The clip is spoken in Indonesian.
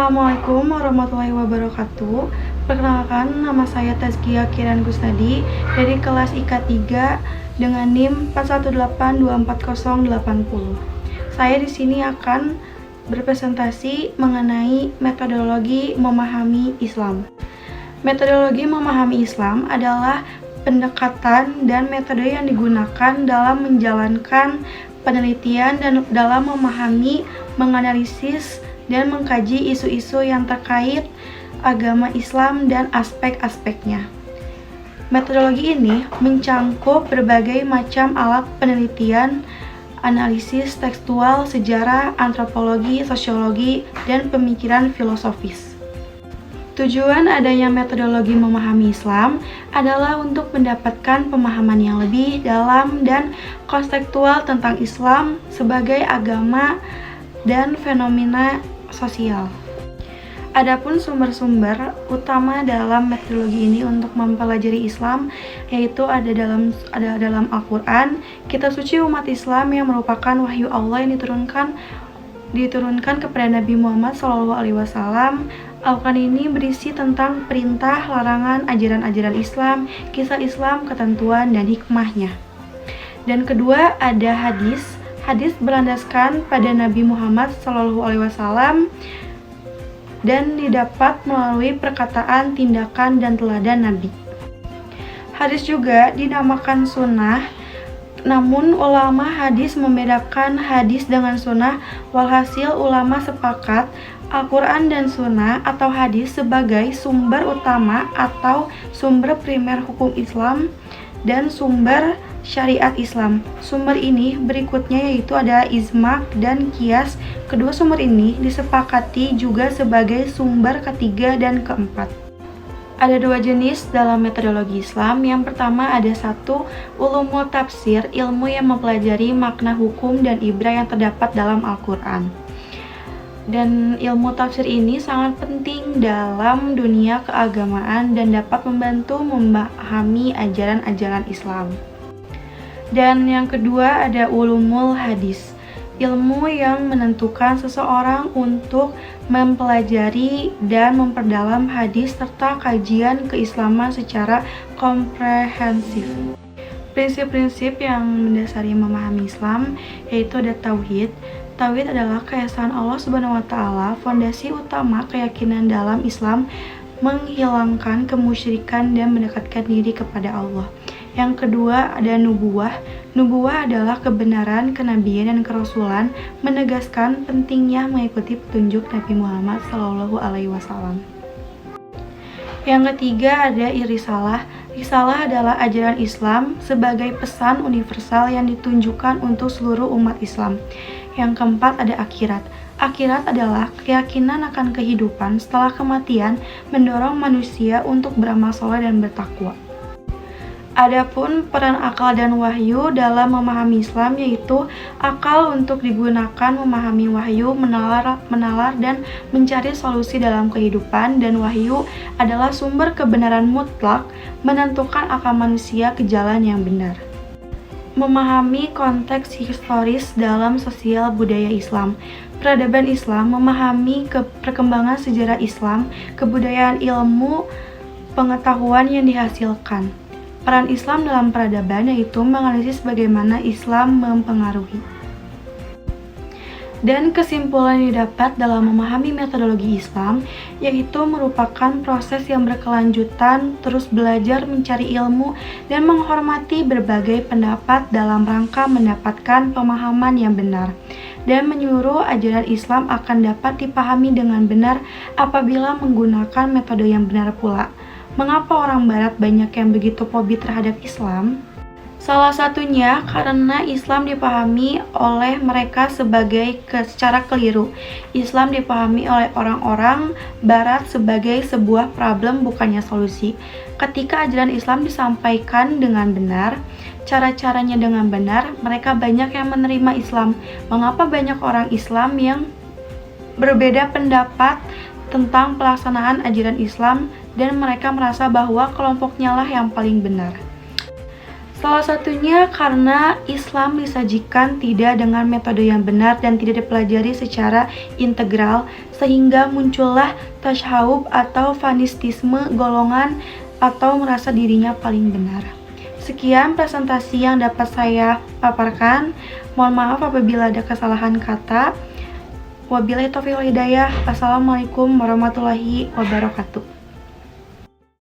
Assalamualaikum warahmatullahi wabarakatuh. Perkenalkan, nama saya Tazkia Kiran Gusnadi dari kelas IK 3 dengan NIM 418240880. Saya di sini akan berpresentasi mengenai metodologi memahami Islam. Metodologi memahami Islam adalah pendekatan dan metode yang digunakan dalam menjalankan penelitian dan dalam memahami, menganalisis, dan mengkaji isu-isu yang terkait agama Islam dan aspek-aspeknya. Metodologi ini mencangkup berbagai macam alat penelitian, analisis tekstual, sejarah, antropologi, sosiologi, dan pemikiran filosofis. Tujuan adanya metodologi memahami Islam adalah untuk mendapatkan pemahaman yang lebih dalam dan konseptual tentang Islam sebagai agama dan fenomena sosial. Adapun sumber-sumber utama dalam metodologi ini untuk mempelajari Islam yaitu ada dalam Al-Quran, kitab suci umat Islam yang merupakan wahyu Allah yang diturunkan kepada Nabi Muhammad SAW. Al-Quran ini berisi tentang perintah, larangan, ajaran-ajaran Islam, kisah Islam, ketentuan, dan hikmahnya. Dan kedua ada hadis. Hadis berlandaskan pada Nabi Muhammad SAW dan didapat melalui perkataan, tindakan, dan teladan Nabi. Hadis juga dinamakan sunnah, namun ulama hadis membedakan hadis dengan sunnah. Walhasil ulama sepakat Al-Quran dan sunnah atau hadis sebagai sumber utama atau sumber primer hukum Islam dan sumber syariat Islam. Sumber ini berikutnya yaitu ada ijma' dan qiyas. Kedua sumber ini disepakati juga sebagai sumber ketiga dan keempat. Ada dua jenis dalam metodologi Islam. Yang pertama ada satu, ulumul tafsir, ilmu yang mempelajari makna hukum dan ibrah yang terdapat dalam Al-Quran. Dan ilmu tafsir ini sangat penting dalam dunia keagamaan dan dapat membantu memahami ajaran-ajaran Islam. Dan yang kedua ada ulumul hadis, ilmu yang menentukan seseorang untuk mempelajari dan memperdalam hadis serta kajian keislaman secara komprehensif. Prinsip-prinsip yang mendasari memahami Islam yaitu ada tauhid. Tauhid adalah keesaan Allah Subhanahu wa taala, fondasi utama keyakinan dalam Islam, menghilangkan kemusyrikan dan mendekatkan diri kepada Allah. Yang kedua ada nubuwah. Nubuwah adalah kebenaran, kenabian, dan kerasulan, menegaskan pentingnya mengikuti petunjuk Nabi Muhammad SAW. Yang ketiga ada risalah. Risalah adalah ajaran Islam sebagai pesan universal yang ditunjukkan untuk seluruh umat Islam. Yang keempat ada akhirat. Akhirat adalah keyakinan akan kehidupan setelah kematian, mendorong manusia untuk beramal saleh dan bertakwa. Adapun peran akal dan wahyu dalam memahami Islam yaitu akal untuk digunakan memahami wahyu, menalar dan mencari solusi dalam kehidupan, dan wahyu adalah sumber kebenaran mutlak, menentukan akal manusia ke jalan yang benar. Memahami konteks historis dalam sosial budaya Islam. Peradaban Islam memahami perkembangan sejarah Islam, kebudayaan, ilmu, pengetahuan yang dihasilkan. Peran Islam dalam peradaban yaitu menganalisis bagaimana Islam mempengaruhi. Dan kesimpulan yang didapat dalam memahami metodologi Islam yaitu merupakan proses yang berkelanjutan, terus belajar mencari ilmu dan menghormati berbagai pendapat dalam rangka mendapatkan pemahaman yang benar, dan menyuruh ajaran Islam akan dapat dipahami dengan benar apabila menggunakan metode yang benar pula. Mengapa orang Barat banyak yang begitu fobi terhadap Islam? Salah satunya karena Islam dipahami oleh mereka secara keliru. Islam dipahami oleh orang-orang Barat sebagai sebuah problem, bukannya solusi. Ketika ajaran Islam disampaikan dengan benar, cara-caranya dengan benar, mereka banyak yang menerima Islam. Mengapa banyak orang Islam yang berbeda pendapat tentang pelaksanaan ajaran Islam dan mereka merasa bahwa kelompoknya lah yang paling benar? Salah satunya karena Islam disajikan tidak dengan metode yang benar dan tidak dipelajari secara integral, sehingga muncullah tasyahub atau fanatisme golongan atau merasa dirinya paling benar. Sekian presentasi yang dapat saya paparkan. Mohon maaf apabila ada kesalahan kata. Wabillahi taufiq wal hidayah. Assalamualaikum warahmatullahi wabarakatuh.